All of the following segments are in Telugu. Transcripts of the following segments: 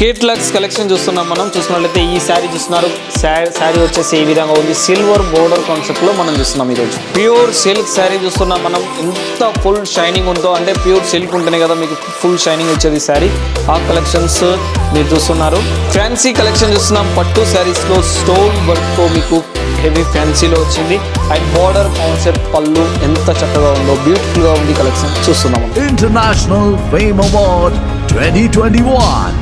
కేట్ లక్స్ కలెక్షన్ చూస్తున్నాం మనం. చూసుకున్నట్లయితే ఈ శారీ చూస్తున్నారు. శారీ వచ్చేసి ఈ విధంగా ఉంది. సిల్వర్ బోర్డర్ కాన్సెప్ట్ లో మనం చూస్తున్నాం. ఈరోజు ప్యూర్ సిల్క్ శారీ చూస్తున్నాం మనం. ఎంత ఫుల్ షైనింగ్ ఉందో అంటే ప్యూర్ సిల్క్ ఉంటేనే కదా మీకు ఫుల్ షైనింగ్ వచ్చేది శారీ. ఆ కలెక్షన్స్ మీరు చూస్తున్నారు. ఫ్యాన్సీ కలెక్షన్ చూస్తున్నాం. పట్టు శారీస్ లో స్టోన్ వర్క్ తో మీకు హెవీ ఫ్యాన్సీలో వచ్చింది. అండ్ బోర్డర్ కాన్సెప్ట్ పళ్ళు ఎంత చక్కగా ఉందో, బ్యూటిఫుల్ గా ఉంది కలెక్షన్ చూస్తున్నాం. International fame award 2021.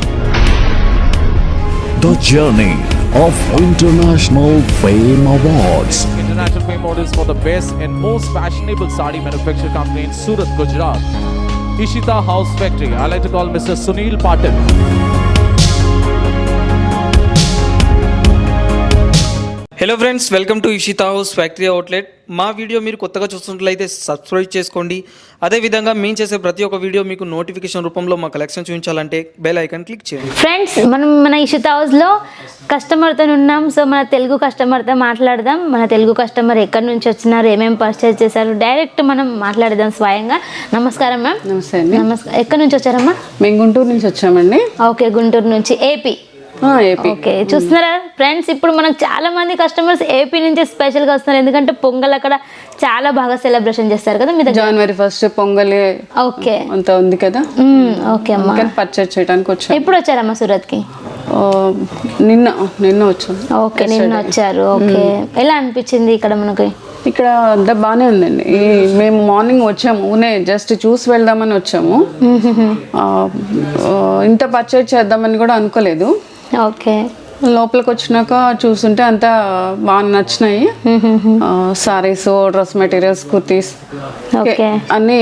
The journey of International Fame Awards. International Fame Awards for the best and most fashionable sari manufacturing company in Surat, Gujarat. Ishita House Factory. I like to call Mr. Sunil Patil. Hello friends, welcome to Ishita house factory outlet. మా వీడియో మీరు కొత్తగా చూస్తున్నట్లయితే సబ్స్క్రైబ్ చేసుకోండి. అదేవిధంగా మేము చేసే ప్రతి ఒక్క వీడియో మీకు నోటిఫికేషన్ రూపంలో మా కలెక్షన్ చూపించాలంటే బెల్ ఐకాన్ క్లిక్ చేయండి. ఫ్రెండ్స్, మనం మన ఇషితా హౌస్లో కస్టమర్తో ఉన్నాం. సో మన తెలుగు కస్టమర్తో మాట్లాడదాం. మన తెలుగు కస్టమర్ ఎక్కడి నుంచి వచ్చినారు, ఏమేమి పర్చేజ్ చేశారు, డైరెక్ట్ మనం మాట్లాడదాం స్వయంగా. నమస్కారం మ్యామ్. నమస్తే అండి. నమస్కారం. ఎక్కడి నుంచి వచ్చారమ్మా? మేము గుంటూరు నుంచి వచ్చామండి. ఓకే, గుంటూరు నుంచి. ఏపీ. ఓకే, చూస్తున్నారా ఫ్రెండ్స్, ఇప్పుడు మనకు చాలా మంది కస్టమర్స్ ఏపీ నుంచి స్పెషల్గా వస్తున్నారు. ఎందుకంటే పొంగల్ అక్కడ చాలా బాగా సెలబ్రేషన్ చేస్తారు కదా మీ దగ్గర. జనవరి 1 పొంగల్ ఓకే అంత ఉంది కదా. ఓకే అమ్మా, పర్చేజ్ చేయడానికి వచ్చాము. ఎప్పుడు వచ్చారమ్మా సూరత్కి? నిన్న వచ్చాము. ఓకే, నిన్న వచ్చారు. ఓకే, ఎలా అనిపించింది ఇక్కడ మనకి? ఇక్కడ అంతా బాగానే ఉందండి. మేము మార్నింగ్ వచ్చాము, జస్ట్ చూసి వెళ్దామని వచ్చాము. ఇంత పర్చేజ్ చేద్దామని కూడా అనుకోలేదు. ఓకే, లోపలికి వచ్చినాక చూస్తుంటే అంతా బాగా నచ్చినాయి. సారీస్, డ్రెస్ మెటీరియల్స్, కుర్తీస్ అన్ని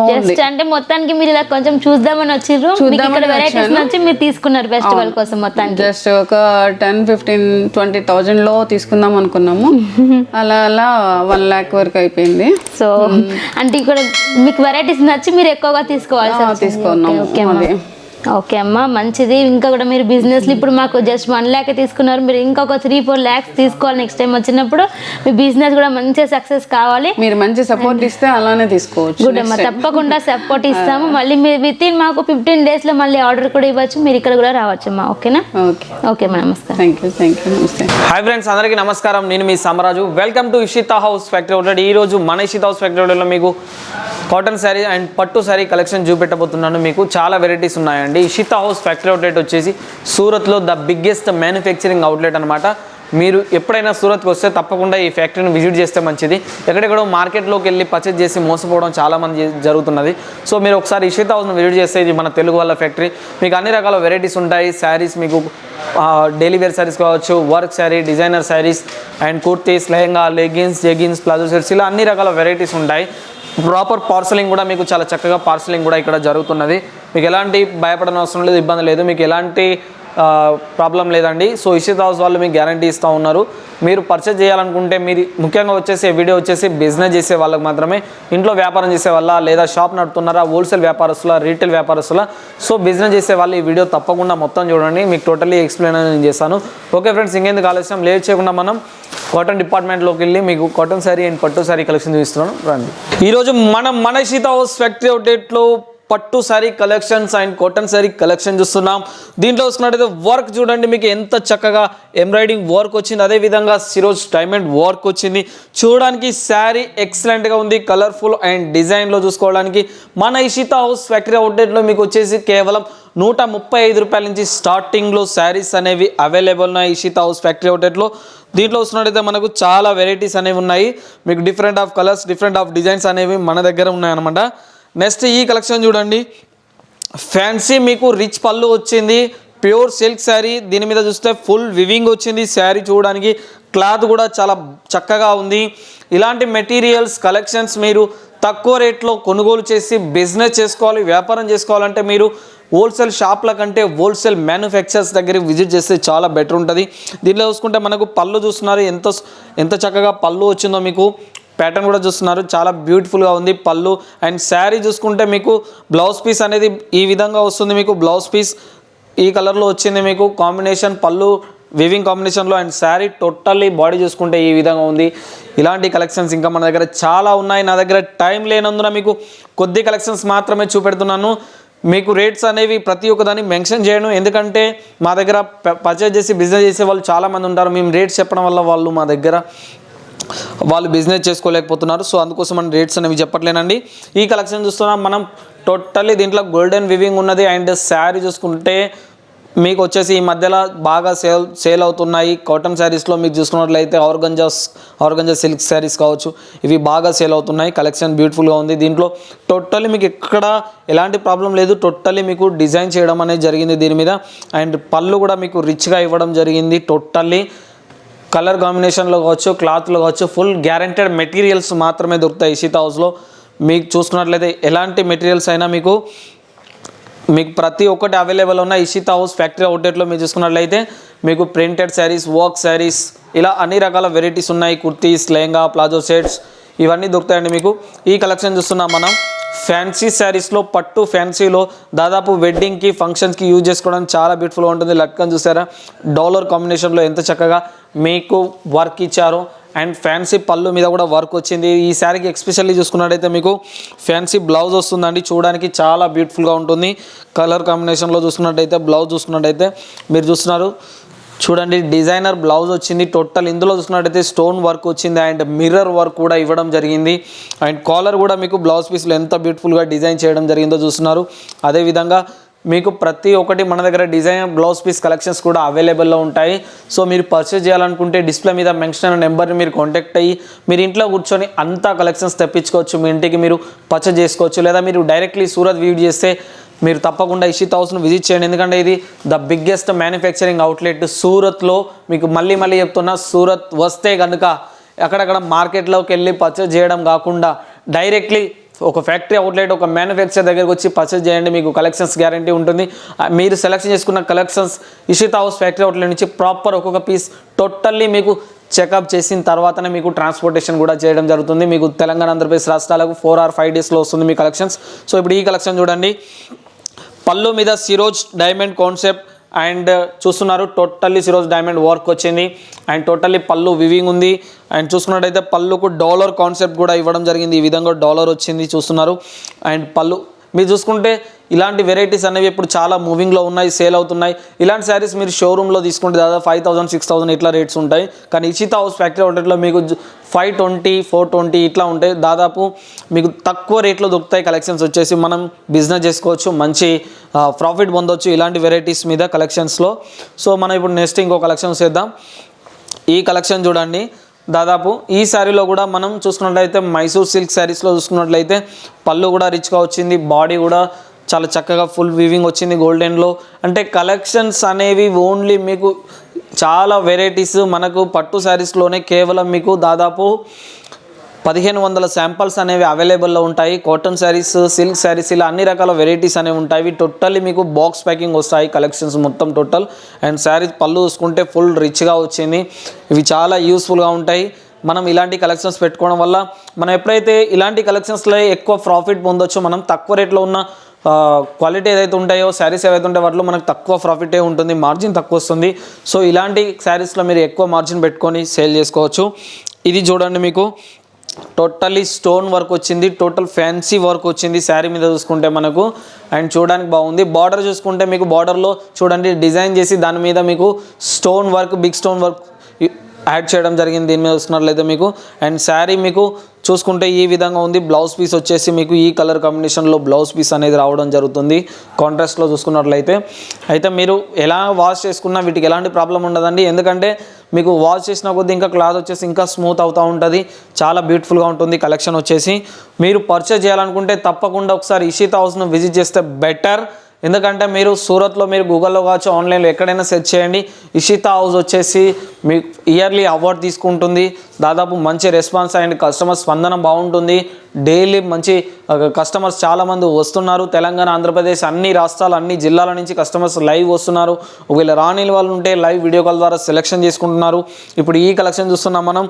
బాగుంది. అంటే మొత్తానికి మీరు ఇలా కొంచెం చూద్దామని వచ్చిర్రు, ఇక్కడ వెరైటీస్ నచ్చి మీరు తీసుకున్నారు ఫెస్టివల్ కోసం. మొత్తానికి జస్ట్ ఒక 10-15-20,000 లో తీసుకుందాం అనుకున్నాము. అలా 1 lakh వరకు అయిపోయింది. సో అంటే ఇక్కడ మీకు వెరైటీస్ నచ్చి మీరు ఎక్కువగా తీసుకున్నాం. ఓకే అమ్మా, మంచిది. ఇంకా కూడా మీరు బిజినెస్లో ఇప్పుడు మాకు జస్ట్ 1 lakh తీసుకున్నారు, మీరు ఇంకొక 3-4 lakhs తీసుకోవాలి నెక్స్ట్ టైం వచ్చినప్పుడు. మీ బిజినెస్ కూడా మంచిగా సక్సెస్ కావాలి. మీరు మంచి సపోర్ట్ ఇస్తే అలానే తీసుకోవచ్చు. గుడ్ అమ్మా, తప్పకుండా సపోర్ట్ ఇస్తాము. మళ్ళీ మీరు వితిన్ మాకు 15 days లో మళ్ళీ ఆర్డర్ కూడా ఇవ్వచ్చు, మీరు ఇక్కడ కూడా రావచ్చు అమ్మా. ఓకేనా? ఓకే అమ్మా, నమస్కారం. Thank you. నమస్తే. హాయ్ ఫ్రెండ్స్, అందరికీ నమస్కారం. నేను మీ Samaraju. Welcome to Ishita house factory outlet. ఈ రోజు మన ఇషితా హౌస్ ఫ్యాక్టరీ అవుట్లెట్లో మీకు కాటన్ శారీ అండ్ పట్టు శారీ కలెక్షన్ చూపెట్టబోతున్నాను. మీకు చాలా వెరైటీస్ ఉన్నాయండి. ఇషితా హౌస్ ఫ్యాక్టరీ అవుట్లెట్ వచ్చేసి సూరత్లో ద బిగ్గెస్ట్ మ్యానుఫ్యాక్చరింగ్ అవుట్లెట్ అనమాట. మీరు ఎప్పుడైనా సూరత్కి వస్తే తప్పకుండా ఈ ఫ్యాక్టరీని విజిట్ చేస్తే మంచిది. ఎక్కడెక్కడో మార్కెట్లోకి వెళ్ళి పర్చేజ్ చేసి మోసపోవడం చాలామంది జరుగుతున్నది. సో మీరు ఒకసారి ఇషితా హౌస్ను విజిట్ చేస్తే ఇది మన తెలుగు వాళ్ళ ఫ్యాక్టరీ. మీకు అన్ని రకాల వెరైటీస్ ఉంటాయి. శారీస్ మీకు డైలీ వేర్ శారీస్ కావచ్చు, work sari, designer saris and kurtis, lehenga, leggings, jeggings, palazzo sets, ఇలా అన్ని రకాల వెరైటీస్ ఉంటాయి. ప్రాపర్ పార్సలింగ్ కూడా మీకు చాలా చక్కగా పార్సలింగ్ కూడా ఇక్కడ జరుగుతున్నది. మీకు ఎలాంటి భయపడని అవసరం లేదు, ఇబ్బంది లేదు, మీకు ఎలాంటి ప్రాబ్లం లేదండి. సో ఇషితా హౌస్ వాళ్ళు మీకు గ్యారంటీ ఇస్తూ ఉన్నారు. మీరు పర్చేజ్ చేయాలనుకుంటే మీరు ముఖ్యంగా వచ్చేసి వీడియో వచ్చేసి బిజినెస్ చేసే వాళ్ళకి మాత్రమే, ఇంట్లో వ్యాపారం చేసే వాళ్ళ, లేదా షాప్ నడుపుతున్నారా, హోల్సేల్ వ్యాపారస్తుల, రీటైల్ వ్యాపారస్తుల, సో బిజినెస్ చేసే వాళ్ళు ఈ వీడియో తప్పకుండా మొత్తం చూడండి. మీకు టోటల్లీ ఎక్స్ప్లెయిన్ నేను చేస్తాను. ఓకే ఫ్రెండ్స్, ఇంకెందుకు ఆలస్యం, లేట్ చేయకుండా మనం కాటన్ డిపార్ట్మెంట్లోకి వెళ్ళి మీకు కాటన్ శారీ అండ్ పట్టు శారీ కలెక్షన్ చూపిస్తున్నాను. రండి. ఈరోజు మన ఇషితా హౌస్ ఫ్యాక్టరీ అవుట్లెట్లో పట్టు sari collections and cotton sari collection చూస్తున్నాం. దీంట్లో వస్తున్నట్టయితే వర్క్ చూడండి, మీకు ఎంత చక్కగా ఎంబ్రాయిడింగ్ వర్క్ వచ్చింది. అదేవిధంగా సిరోజ్ డైమండ్ వర్క్ వచ్చింది. చూడడానికి శారీ ఎక్సలెంట్గా ఉంది, కలర్ఫుల్ అండ్ డిజైన్లో చూసుకోవడానికి. మన ఇషితా హౌస్ ఫ్యాక్టరీ అవుట్లెట్లో మీకు వచ్చేసి కేవలం 135 రూపాయల నుంచి స్టార్టింగ్లో శారీస్ అనేవి అవైలబుల్ ఉన్నాయి ఇషితా హౌస్ ఫ్యాక్టరీ అవుట్లెట్లో. దీంట్లో వస్తున్నట్టయితే మనకు చాలా వెరైటీస్ అనేవి ఉన్నాయి. మీకు different of colours, different of designs అనేవి మన దగ్గర ఉన్నాయన్నమాట. నెక్స్ట్ ఈ కలెక్షన్ చూడండి, ఫ్యాన్సీ మీకు రిచ్ పళ్ళు వచ్చింది, ప్యూర్ సిల్క్ శారీ. దీని మీద చూస్తే ఫుల్ వివింగ్ వచ్చింది. శారీ చూడడానికి క్లాత్ కూడా చాలా చక్కగా ఉంది. ఇలాంటి మెటీరియల్స్ కలెక్షన్స్ మీరు తక్కువ రేట్లో కొనుగోలు చేసి బిజినెస్ చేసుకోవాలి, వ్యాపారం చేసుకోవాలంటే మీరు హోల్సేల్ షాప్ల కంటే హోల్సేల్ మ్యానుఫ్యాక్చర్స్ దగ్గరికి విజిట్ చేస్తే చాలా బెటర్ ఉంటుంది. దీంట్లో చూసుకుంటే మనకు పళ్ళు చూస్తున్నారు, ఎంత చక్కగా పళ్ళు వచ్చిందో. మీకు ప్యాటర్న్ కూడా చూస్తున్నారు, చాలా బ్యూటిఫుల్గా ఉంది పళ్ళు. అండ్ శారీ చూసుకుంటే మీకు బ్లౌజ్ పీస్ అనేది ఈ విధంగా వస్తుంది. మీకు బ్లౌజ్ పీస్ ఈ కలర్లో వచ్చింది. మీకు కాంబినేషన్ పళ్ళు వివింగ్ కాంబినేషన్లో అండ్ శారీ టోటల్లీ బాడీ చూసుకుంటే ఈ విధంగా ఉంది. ఇలాంటి కలెక్షన్స్ ఇంకా మన దగ్గర చాలా ఉన్నాయి. నా దగ్గర టైం లేనందున మీకు కొద్ది కలెక్షన్స్ మాత్రమే చూపెడుతున్నాను. మీకు రేట్స్ అనేవి ప్రతి ఒక్కదాన్ని మెన్షన్ చేయను, ఎందుకంటే మా దగ్గర పర్చేజ్ చేసి బిజినెస్ చేసే వాళ్ళు చాలామంది ఉంటారు. మేము రేట్స్ చెప్పడం వల్ల వాళ్ళు బిజినెస్ చేసుకోలేకపోతున్నారు. సో అందుకోసం మనం రేట్స్ అనేవి చెప్పట్లేనండి. ఈ కలెక్షన్ చూస్తున్నాం మనం టోటల్లీ దీంట్లో గోల్డెన్ వివింగ్ ఉన్నది. అండ్ శారీ చూసుకుంటే మీకు వచ్చేసి ఈ మధ్యలో బాగా సేల్ అవుతున్నాయి కాటన్ శారీస్లో. మీకు చూసుకున్నట్లయితే ఆర్గంజా సిల్క్ శారీస్ కావచ్చు, ఇవి బాగా సేల్ అవుతున్నాయి. కలెక్షన్ బ్యూటిఫుల్గా ఉంది. దీంట్లో టోటల్లీ మీకు ఎక్కడ ఎలాంటి ప్రాబ్లం లేదు. టోటల్లీ మీకు డిజైన్ చేయడం అనేది జరిగింది దీని మీద. అండ్ పళ్ళు కూడా మీకు రిచ్గా ఇవ్వడం జరిగింది. టోటల్లీ కలర్ కాంబినేషన్లో కావచ్చు, క్లాత్లో కావచ్చు, ఫుల్ గ్యారెంటెడ్ మెటీరియల్స్ మాత్రమే దొరుకుతాయి ఇషితా హౌస్లో. మీకు చూసుకున్నట్లయితే ఎలాంటి మెటీరియల్స్ అయినా మీకు ప్రతి ఒక్కటి అవైలబుల్ ఉన్న ఇషితా హౌస్ ఫ్యాక్టరీ అవుట్లెట్లో మీరు చూసుకున్నట్లయితే మీకు ప్రింటెడ్ శారీస్, వర్క్ శారీస్, ఇలా అన్ని రకాల వెరైటీస్ ఉన్నాయి. కుర్తీస్, లెహంగా, ప్లాజో సెట్స్ ఇవన్నీ దొరుకుతాయండి మీకు. ఈ కలెక్షన్ చూస్తున్నాం మనం ఫ్యాన్సీ శారీస్లో, పట్టు ఫ్యాన్సీలో దాదాపు వెడ్డింగ్కి, ఫంక్షన్స్కి యూజ్ చేసుకోవడానికి చాలా బ్యూటిఫుల్గా ఉంటుంది. లట్కన్ చూసారా, డాలర్ కాంబినేషన్లో ఎంత చక్కగా మీకు వర్క్ ఇచ్చారో. అండ్ ఫ్యాన్సీ పళ్ళు మీద కూడా వర్క్ వచ్చింది. ఈ శారీకి ఎస్పెషల్లీ చూసుకున్నట్టయితే మీకు ఫ్యాన్సీ బ్లౌజ్ వస్తుందండి. చూడడానికి చాలా బ్యూటిఫుల్గా ఉంటుంది. కలర్ కాంబినేషన్లో చూసుకున్నట్టయితే బ్లౌజ్ చూసుకున్నట్టయితే మీరు చూస్తున్నారు చూడండి, డిజైనర్ బ్లౌజ్ వచ్చింది. టోటల్ ఇందులో చూసుకున్నట్టయితే స్టోన్ వర్క్ వచ్చింది అండ్ మిర్రర్ వర్క్ కూడా ఇవ్వడం జరిగింది. అండ్ కాలర్ కూడా మీకు బ్లౌజ్ పీస్లో ఎంత బ్యూటిఫుల్గా డిజైన్ చేయడం జరిగిందో చూస్తున్నారు. అదేవిధంగా మీకు ప్రతి ఒక్కటి మన దగ్గర డిజైన్ బ్లౌజ్ పీస్ కలెక్షన్స్ కూడా అవైలబుల్లో ఉంటాయి. సో మీరు పర్చేజ్ చేయాలనుకుంటే డిస్ప్లే మీద మెన్షన్ అయిన నెంబర్ని మీరు కాంటాక్ట్ అయ్యి మీరు ఇంట్లో కూర్చొని అంతా కలెక్షన్స్ తెప్పించుకోవచ్చు. మీ ఇంటికి మీరు పర్చేజ్ చేసుకోవచ్చు. లేదా మీరు డైరెక్ట్లీ సూరత్ విజిట్ చేస్తే మీరు తప్పకుండా ఇషితా హౌస్ను విజిట్ చేయండి. ఎందుకంటే ఇది ద బిగ్గెస్ట్ మ్యానుఫ్యాక్చరింగ్ అవుట్లెట్ సూరత్లో. మీకు మళ్ళీ చెప్తున్నా, సూరత్ వస్తే కనుక అక్కడక్కడ మార్కెట్లోకి వెళ్ళి పర్చేజ్ చేయడం కాకుండా డైరెక్ట్లీ ఒక ఫ్యాక్టరీ అవుట్లెట్, ఒక మ్యానుఫ్యాక్చర్ దగ్గరకు వచ్చి పర్చేజ్ చేయండి. మీకు కలెక్షన్స్ గ్యారంటీ ఉంటుంది. మీరు సెలెక్షన్ చేసుకున్న collections Ishita house factory outlet నుంచి ప్రాపర్ ఒక్కొక్క పీస్ టోటల్లీ మీకు చెకప్ చేసిన తర్వాతనే మీకు ట్రాన్స్పోర్టేషన్ కూడా చేయడం జరుగుతుంది. మీకు తెలంగాణ, ఆంధ్రప్రదేశ్ రాష్ట్రాలకు 4 or 5 డేస్లో వస్తుంది మీ కలెక్షన్స్. సో ఇప్పుడు ఈ కలెక్షన్ చూడండి, పళ్ళు మీద సిరోజ్ డైమండ్ కాన్సెప్ట్ అండ్ చూస్తున్నారు టోటల్లీ సిరోజ్ డైమండ్ వర్క్ వచ్చింది. అండ్ టోటల్లీ పళ్ళు వివింగ్ ఉంది. అండ్ చూసుకున్నట్టయితే పళ్ళుకు డాలర్ కాన్సెప్ట్ కూడా ఇవ్వడం జరిగింది. ఈ విధంగా డాలర్ వచ్చింది చూస్తున్నారు. అండ్ పళ్ళు మీరు చూసుకుంటే ఇలాంటి వెరైటీస్ అనేవి ఇప్పుడు చాలా మూవింగ్లో ఉన్నాయి, సేల్ అవుతున్నాయి. ఇలాంటి శారీస్ మీరు షోరూంలో తీసుకుంటే దాదాపు 5,000, 6,000 ఇట్లా రేట్స్ ఉంటాయి. కానీ ఇషితా హౌస్ ఫ్యాక్టరీ అవుట్లెట్లో మీకు 520, 420 ఇట్లా ఉంటాయి. దాదాపు మీకు తక్కువ రేట్లో దొరుకుతాయి కలెక్షన్స్ వచ్చేసి. మనం బిజినెస్ చేసుకోవచ్చు, మంచి ప్రాఫిట్ పొందవచ్చు ఇలాంటి వెరైటీస్ మీద కలెక్షన్స్లో. సో మనం ఇప్పుడు నెక్స్ట్ ఇంకో కలెక్షన్స్ చేద్దాం. ఈ కలెక్షన్ చూడండి, దాదాపు ఈ శారీలో కూడా మనం చూసుకున్నట్లయితే మైసూర్ సిల్క్ శారీస్లో చూసుకున్నట్లయితే పళ్ళు కూడా రిచ్గా వచ్చింది. బాడీ కూడా చాలా చక్కగా ఫుల్ వీవింగ్ వచ్చింది గోల్డెన్లో. అంటే కలెక్షన్స్ అనేవి ఓన్లీ మీకు చాలా వెరైటీస్ మనకు పట్టు శారీస్లోనే కేవలం మీకు దాదాపు 1500 శాంపిల్స్ అనేవి అవైలబుల్లో ఉంటాయి. కాటన్ శారీస్, సిల్క్ శారీస్, ఇలా అన్ని రకాల వెరైటీస్ అనేవి ఉంటాయి. ఇవి టోటల్లీ మీకు బాక్స్ ప్యాకింగ్ వస్తాయి కలెక్షన్స్ మొత్తం టోటల్. అండ్ శారీ పళ్ళు చూసుకుంటే ఫుల్ రిచ్గా వచ్చింది. ఇవి చాలా యూస్ఫుల్గా ఉంటాయి. మనం ఇలాంటి కలెక్షన్స్ పెట్టుకోవడం వల్ల మనం ఎప్పుడైతే ఇలాంటి కలెక్షన్స్లో ఎక్కువ ప్రాఫిట్ పొందొచ్చు. మనం తక్కువ రేట్లో ఉన్న క్వాలిటీ ఏదైతే ఉంటాయో, శారీస్ ఏవైతే ఉంటాయో వాటిలో మనకు తక్కువ ప్రాఫిటే ఉంటుంది, మార్జిన్ తక్కువ వస్తుంది. సో ఇలాంటి శారీస్లో మీరు ఎక్కువ మార్జిన్ పెట్టుకొని సేల్ చేసుకోవచ్చు. ఇది చూడండి, మీకు టోటల్లీ స్టోన్ వర్క్ వచ్చింది, టోటల్ ఫ్యాన్సీ వర్క్ వచ్చింది శారీ మీద చూసుకుంటే మనకు. అండ్ చూడడానికి బాగుంది. బార్డర్ చూసుకుంటే మీకు బార్డర్లో చూడండి డిజైన్ చేసి దాని మీద మీకు stone work, big stone work add చేయడం జరిగింది దీని మీద చూసుకున్నట్లయితే మీకు. అండ్ శారీ మీకు చూసుకుంటే ఈ విధంగా ఉంది. బ్లౌజ్ పీస్ వచ్చేసి మీకు ఈ కలర్ కాంబినేషన్లో బ్లౌజ్ పీస్ అనేది రావడం జరుగుతుంది కాంట్రాస్ట్లో చూసుకున్నట్లయితే. అయితే మీరు ఎలా వాష్ చేసుకున్నా వీటికి ఎలాంటి ప్రాబ్లం ఉండదండి. ఎందుకంటే మీకు వాష్ చేసిన కొద్దీ ఇంకా క్లాత్ వచ్చేసి ఇంకా స్మూత్ అవుతూ ఉంటుంది. చాలా బ్యూటిఫుల్గా ఉంటుంది కలెక్షన్ వచ్చేసి. మీరు పర్చేజ్ చేయాలనుకుంటే తప్పకుండా ఒకసారి ఇషితా హౌస్ను విజిట్ చేస్తే బెటర్. ఎందుకంటే మీరు సూరత్లో మీరు గూగుల్లో కావచ్చు, ఆన్లైన్లో ఎక్కడైనా సెర్చ్ చేయండి. ఇషితా హౌస్ వచ్చేసి మీకు ఇయర్లీ అవార్డు తీసుకుంటుంది. దాదాపు మంచి రెస్పాన్స్ అండ్ కస్టమర్ స్పందన బాగుంటుంది. డైలీ మంచి కస్టమర్స్ చాలామంది వస్తున్నారు. తెలంగాణ, ఆంధ్రప్రదేశ్ అన్ని రాష్ట్రాలు, అన్ని జిల్లాల నుంచి కస్టమర్స్ లైవ్ వస్తున్నారు. ఒకవేళ రాని వాళ్ళు ఉంటే లైవ్ వీడియో కాల్ ద్వారా సెలెక్షన్ చేసుకుంటున్నారు. ఇప్పుడు ఈ కలెక్షన్ చూస్తున్నాం మనం,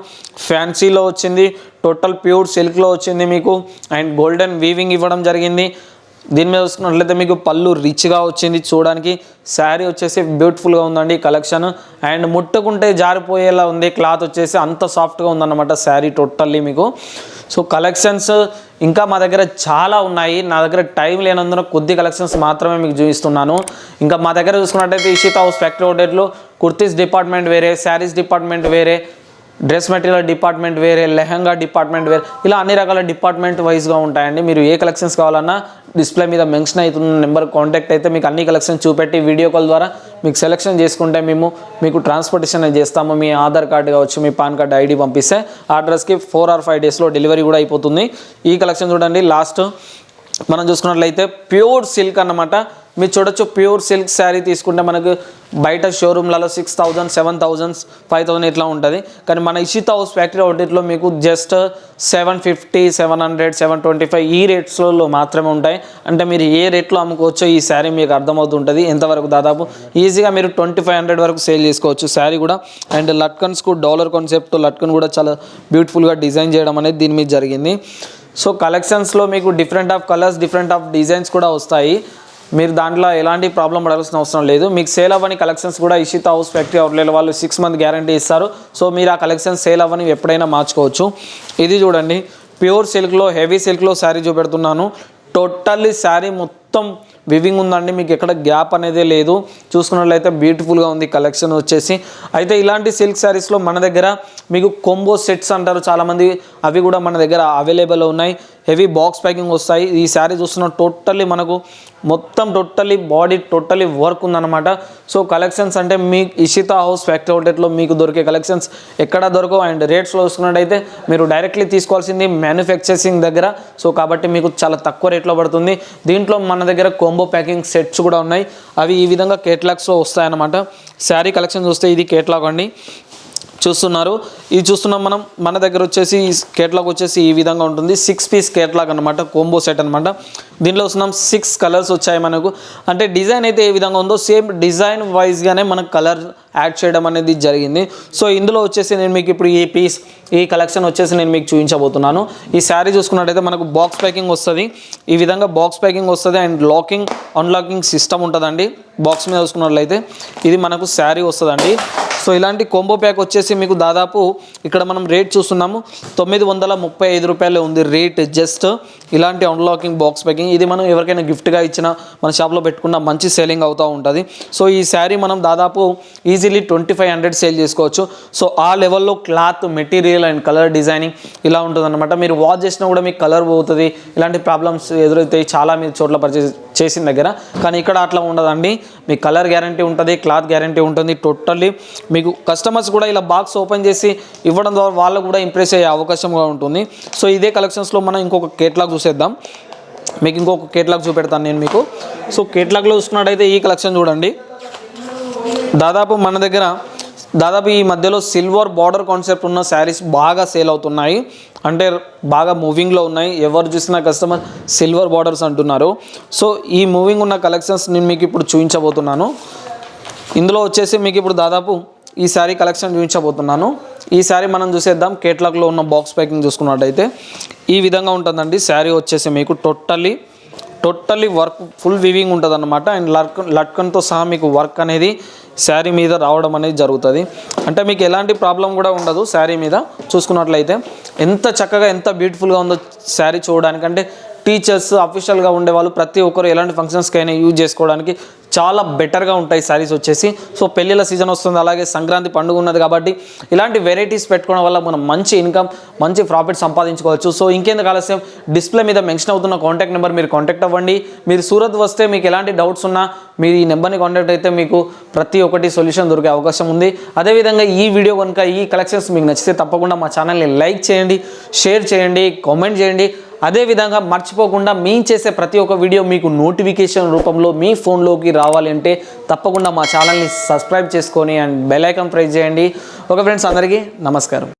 ఫ్యాన్సీలో వచ్చింది, టోటల్ ప్యూర్ సిల్క్లో వచ్చింది మీకు. అండ్ గోల్డెన్ వీవింగ్ ఇవ్వడం జరిగింది. దీని మీద చూసుకున్నట్లయితే మీకు పళ్ళు రిచ్గా వచ్చింది, చూడడానికి శారీ వచ్చేసి బ్యూటిఫుల్గా ఉందండి కలెక్షన్. అండ్ ముట్టుకుంటే జారిపోయేలా ఉంది, క్లాత్ వచ్చేసి అంత సాఫ్ట్గా ఉందన్నమాట శారీ టోటల్లీ మీకు. సో కలెక్షన్స్ ఇంకా మా దగ్గర చాలా ఉన్నాయి, నా దగ్గర టైం లేనందున కొద్ది కలెక్షన్స్ మాత్రమే మీకు చూపిస్తున్నాను. ఇంకా మా దగ్గర చూసుకున్నట్టయితే ఇషితా హౌస్ ఫ్యాక్టరీ అవుట్లెట్లో కుర్తీస్ డిపార్ట్మెంట్ వేరే, శారీస్ డిపార్ట్మెంట్ వేరే, డ్రెస్ మెటీరియల్ డిపార్ట్మెంట్ వేరే, లెహంగా డిపార్ట్మెంట్ వేరే, ఇలా అన్ని రకాల డిపార్ట్మెంట్ వైజ్గా ఉంటాయండి. మీరు ఏ కలెక్షన్స్ కావాలన్నా డిస్ప్లే మీద మెన్షన్ అవుతున్న నెంబర్ కాంటాక్ట్ అయితే మీకు అన్ని కలెక్షన్ చూపెట్టి వీడియో కాల్ ద్వారా మీకు సెలెక్షన్ చేసుకుంటే మేము మీకు ట్రాన్స్పోర్టేషన్ చేస్తాము. మీ ఆధార్ కార్డు కావచ్చు, మీ పాన్ కార్డు ఐడి పంపిస్తే ఆ అడ్రస్కి 4 or 5 డేస్లో డెలివరీ కూడా అయిపోతుంది. ఈ కలెక్షన్ చూడండి, లాస్ట్ మనం చూసుకున్నట్లయితే ప్యూర్ సిల్క్ అన్నమాట. మీరు చూడొచ్చు, ప్యూర్ సిల్క్ శారీ తీసుకుంటే మనకు బయట షోరూమ్లలో 6,000, 7,000, 5,000 ఇట్లా ఉంటుంది. కానీ మన ఇషితా హౌస్ ఫ్యాక్టరీ అవుట్లెట్లో మీకు జస్ట్ 750, 700, 725 ఈ రేట్స్లో మాత్రమే ఉంటాయి. అంటే మీరు ఏ రేట్లో అమ్ముకోవచ్చో ఈ శారీ మీకు అర్థమవుతుంటుంది. ఎంతవరకు దాదాపు ఈజీగా మీరు 2,500 వరకు సేల్ చేసుకోవచ్చు శారీ కూడా. అండ్ లట్కన్స్కు డాలర్ కాన్సెప్ట్ లట్కన్ కూడా చాలా బ్యూటిఫుల్గా డిజైన్ చేయడం అనేది దీని మీద జరిగింది. సో కలెక్షన్స్లో మీకు different of colours, different of designs కూడా వస్తాయి. మీరు దాంట్లో ఎలాంటి ప్రాబ్లం పడాల్సిన అవసరం లేదు. మీకు సేల్ అవ్వని కలెక్షన్స్ కూడా ఇషితా హౌస్ ఫ్యాక్టరీ అవుట్లెట్ వాళ్ళు 6 month గ్యారంటీ ఇస్తారు. సో మీరు ఆ కలెక్షన్ సేల్ అవ్వని ఎప్పుడైనా మార్చుకోవచ్చు. ఇది చూడండి, ప్యూర్ సిల్క్లో, హెవీ సిల్క్లో శారీ చూపెడుతున్నాను. టోటల్లీ శారీ మొత్తం వివింగ్ ఉందండి, మీకు ఎక్కడ గ్యాప్ అనేది లేదు. చూసుకున్నట్లయితే బ్యూటిఫుల్గా ఉంది కలెక్షన్ వచ్చేసి. అయితే ఇలాంటి సిల్క్ శారీస్లో మన దగ్గర మీకు కొంబో సెట్స్ అంటారు చాలామంది, అవి కూడా మన దగ్గర అవైలబుల్ ఉన్నాయి. హెవీ బాక్స్ ప్యాకింగ్ వస్తాయి. ఈ శారీ చూస్తున్న టోటల్లీ మనకు మొత్తం టోటల్లీ బాడీ టోటల్లీ వర్క్ ఉందన్నమాట. సో కలెక్షన్స్ అంటే మీ ఇషితా హౌస్ ఫ్యాక్టరీ అవుట్లెట్లో మీకు దొరికే కలెక్షన్స్ ఎక్కడ దొరకవు. అండ్ రేట్స్లో చూసుకున్నట్టయితే మీరు డైరెక్ట్లీ తీసుకోవాల్సింది మ్యానుఫ్యాక్చరింగ్ దగ్గర. సో కాబట్టి మీకు చాలా తక్కువ రేట్లో పడుతుంది. దీంట్లో మన దగ్గర కాంబో ప్యాకింగ్ సెట్స్ కూడా ఉన్నాయి. అవి ఈ విధంగా కేటలాగ్స్లో వస్తాయన్నమాట. శారీ కలెక్షన్ చూస్తే ఇది కేటలాగ్ అండి, చూస్తున్నారు. ఇది చూస్తున్నాం మనం. మన దగ్గర వచ్చేసి కేటలాగ్ వచ్చేసి ఈ విధంగా ఉంటుంది. 6 piece కేటలాగ్ అనమాట, కోంబో సెట్ అనమాట. దీనిలో వస్తున్నాం 6 కలర్స్ వచ్చాయి మనకు. అంటే డిజైన్ అయితే ఏ విధంగా ఉందో సేమ్ డిజైన్ వైజ్గానే మనకు కలర్ యాడ్ చేయడం అనేది జరిగింది. సో ఇందులో వచ్చేసి నేను మీకు ఇప్పుడు ఈ కలెక్షన్ వచ్చేసి నేను మీకు చూపించబోతున్నాను. ఈ శారీ చూసుకున్నట్టయితే మనకు బాక్స్ ప్యాకింగ్ వస్తుంది. ఈ విధంగా బాక్స్ ప్యాకింగ్ వస్తుంది. అండ్ లాకింగ్ అన్లాకింగ్ సిస్టమ్ ఉంటుందండి. బాక్స్ మీద చూసుకున్నట్లయితే ఇది మనకు శారీ వస్తుందండి. సో ఇలాంటి కోంబో ప్యాక్ వచ్చేసి మీకు దాదాపు ఇక్కడ మనం రేట్ చూస్తున్నాము 935 రూపాయలే ఉంది రేట్. జస్ట్ ఇలాంటి అన్లాకింగ్ బాక్స్ ప్యాకింగ్ ఇది మనం ఎవరికైనా గిఫ్ట్గా ఇచ్చినా మన షాప్లో పెట్టుకున్న మంచి సేలింగ్ అవుతూ ఉంటుంది. సో ఈ శారీ మనం దాదాపు ఈజీలీ 2,500 సేల్ చేసుకోవచ్చు. సో ఆ లెవెల్లో cloth, material and colour designing ఇలా ఉంటుంది అనమాట. మీరు వాష్ చేసినా కూడా మీకు కలర్ పోతుంది, ఇలాంటి ప్రాబ్లమ్స్ ఎదురవుతాయి చాలా మీరు చోట్ల పర్చేస్ చేసిన దగ్గర. కానీ ఇక్కడ అట్లా ఉండదండి, మీకు కలర్ గ్యారంటీ ఉంటుంది, క్లాత్ గ్యారంటీ ఉంటుంది. టోటల్లీ మీకు కస్టమర్స్ కూడా ఇలా బాక్స్ ఓపెన్ చేసి ఇవ్వడం ద్వారా వాళ్ళకు కూడా ఇంప్రెస్ అయ్యే అవకాశం కూడా ఉంటుంది. సో ఇదే కలెక్షన్స్లో మనం ఇంకొక కేటలాగ్ చూసేద్దాం. మీకు ఇంకొక కేటలాగ్ చూపెడతాను నేను మీకు. సో కేటలాగ్లో చూసుకున్నట్టయితే ఈ కలెక్షన్ చూడండి. దాదాపు మన దగ్గర ఈ మధ్యలో సిల్వర్ బార్డర్ కాన్సెప్ట్ ఉన్న శారీస్ బాగా సేల్ అవుతున్నాయి, అంటే బాగా మూవింగ్లో ఉన్నాయి. ఎవరు చూసినా కస్టమర్ సిల్వర్ బార్డర్స్ అంటున్నారు. సో ఈ మూవింగ్ ఉన్న కలెక్షన్స్ నేను మీకు ఇప్పుడు చూపించబోతున్నాను. ఇందులో వచ్చేసి మీకు ఇప్పుడు దాదాపు ఈ శారీ కలెక్షన్ చూపించబోతున్నాను. ఈ శారీ మనం చూసేద్దాం. కేటలాగ్లో ఉన్న బాక్స్ ప్యాకింగ్ చూసుకున్నట్టయితే ఈ విధంగా ఉంటుందండి. శారీ వచ్చేసి మీకు టోటల్లీ వర్క్ ఫుల్ వీవింగ్ ఉంటుంది అన్నమాట. అండ్ లట్కన్తో సహా మీకు వర్క్ అనేది శారీ మీద రావడం అనేది జరుగుతుంది. అంటే మీకు ఎలాంటి ప్రాబ్లం కూడా ఉండదు శారీ మీద. చూసుకున్నట్లయితే ఎంత చక్కగా ఎంత బ్యూటిఫుల్గా ఉందో శారీ చూడడానికి. అంటే టీచర్స్, అఫీషియల్గా ఉండేవాళ్ళు ప్రతి ఒక్కరు ఎలాంటి ఫంక్షన్స్కైనా యూజ్ చేసుకోవడానికి చాలా బెటర్గా ఉంటాయి శారీస్ వచ్చేసి. సో పెళ్ళిళ్ళ సీజన్ వస్తుంది, అలాగే సంక్రాంతి పండుగ ఉన్నది కాబట్టి ఇలాంటి వెరైటీస్ పెట్టుకోవడం వల్ల మనం మంచి ఇన్కమ్, మంచి ప్రాఫిట్ సంపాదించుకోవచ్చు. సో ఇంకెందుకు ఆలస్యం, డిస్ప్లే మీద మెన్షన్ అవుతున్న కాంటాక్ట్ నెంబర్ మీరు కాంటాక్ట్ అవ్వండి. మీరు సూరత్ వస్తే మీకు ఎలాంటి డౌట్స్ ఉన్నా మీరు ఈ నెంబర్ని కాంటాక్ట్ అయితే మీకు ప్రతి ఒక్కటి సొల్యూషన్ దొరికే అవకాశం ఉంది. అదేవిధంగా ఈ వీడియో కనుక ఈ కలెక్షన్స్ మీకు నచ్చితే తప్పకుండా మా ఛానల్ని లైక్ చేయండి, షేర్ చేయండి, కామెంట్ చేయండి. అదేవిధంగా మర్చిపోకుండా మేము చేసే ప్రతి ఒక్క వీడియో మీకు నోటిఫికేషన్ రూపంలో మీ ఫోన్లోకి రావాలి అంటే తప్పకుండా మా ఛానల్ని సబ్స్క్రైబ్ చేసుకొని అండ్ బెల్ ఐకాన్ ప్రెస్ చేయండి. ఓకే ఫ్రెండ్స్, అందరికీ నమస్కారం.